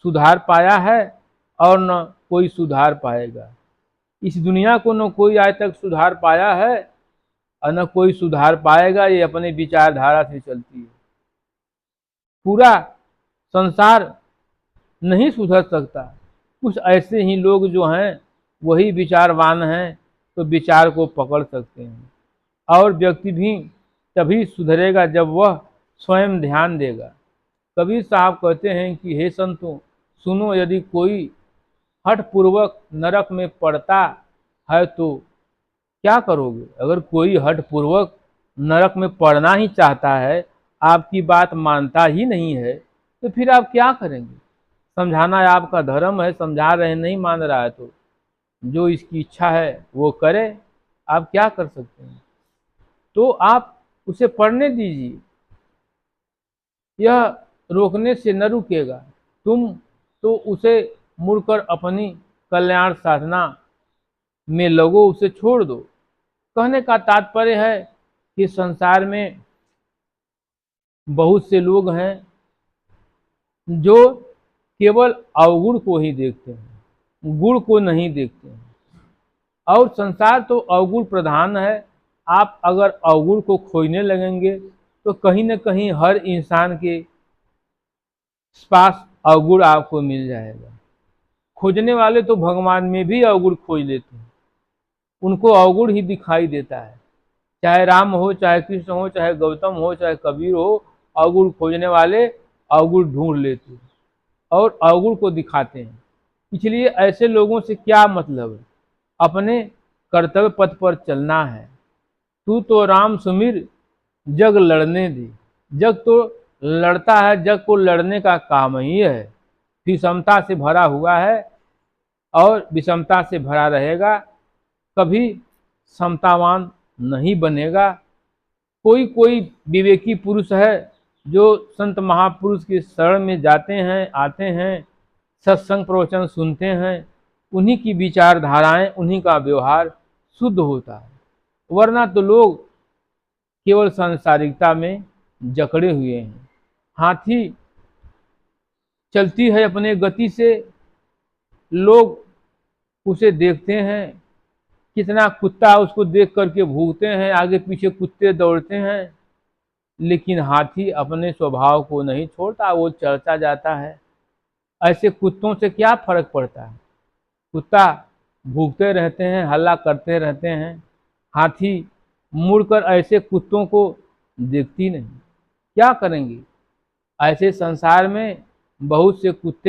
सुधार पाया है और न कोई सुधार पाएगा। इस दुनिया को न कोई आज तक सुधार पाया है और न कोई सुधार पाएगा। ये अपने विचारधारा से चलती है। पूरा संसार नहीं सुधर सकता। कुछ ऐसे ही लोग जो हैं वही विचारवान हैं, तो विचार को पकड़ सकते हैं। और व्यक्ति भी तभी सुधरेगा जब वह स्वयं ध्यान देगा। कबीर साहब कहते हैं कि हे संतों, सुनो, यदि कोई हठपूर्वक नरक में पड़ता है तो क्या करोगे? अगर कोई हठपूर्वक नरक में पड़ना ही चाहता है, आपकी बात मानता ही नहीं है, तो फिर आप क्या करेंगे? समझाना आपका धर्म है, समझा रहे, नहीं मान रहा है तो जो इसकी इच्छा है वो करे। आप क्या कर सकते हैं? तो आप उसे पढ़ने दीजिए। यह रोकने से न रुकेगा। तुम तो उसे मुड़कर अपनी कल्याण साधना में लगो, उसे छोड़ दो। कहने का तात्पर्य है कि संसार में बहुत से लोग हैं जो केवल अवगुण को ही देखते हैं, गुण को नहीं देखते हैं। और संसार तो अवगुण प्रधान है। आप अगर अवगुण को खोजने लगेंगे तो कहीं न कहीं हर इंसान के पास अवगुण आपको मिल जाएगा। खोजने वाले तो भगवान में भी अवगुण खोज लेते हैं, उनको अवगुण ही दिखाई देता है। चाहे राम हो, चाहे कृष्ण हो, चाहे गौतम हो, चाहे कबीर हो, अवगुण खोजने वाले अवगुण ढूंढ लेते हैं और अवगुण को दिखाते हैं। इसलिए ऐसे लोगों से क्या मतलब है? अपने कर्तव्य पथ पर चलना है। तू तो राम सुमिर जग लड़ने दे। जग तो लड़ता है, जग को लड़ने का काम ही है। विषमता से भरा हुआ है और विषमता से भरा रहेगा, कभी समतावान नहीं बनेगा। कोई कोई विवेकी पुरुष है जो संत महापुरुष के शरण में जाते हैं, आते हैं, सत्संग प्रवचन सुनते हैं, उन्हीं की विचारधाराएं, उन्हीं का व्यवहार शुद्ध होता है। वरना तो लोग केवल सांसारिकता में जकड़े हुए हैं। हाथी चलती है अपने गति से, लोग उसे देखते हैं, कितना कुत्ता उसको देख करके भूखते हैं, आगे पीछे कुत्ते दौड़ते हैं, लेकिन हाथी अपने स्वभाव को नहीं छोड़ता, वो चलता जाता है। ऐसे कुत्तों से क्या फर्क पड़ता है? कुत्ता भूखते रहते हैं, हल्ला करते रहते हैं, हाथी मुड़कर ऐसे कुत्तों को देखती नहीं। क्या करेंगे? ऐसे संसार में बहुत से कुत्ते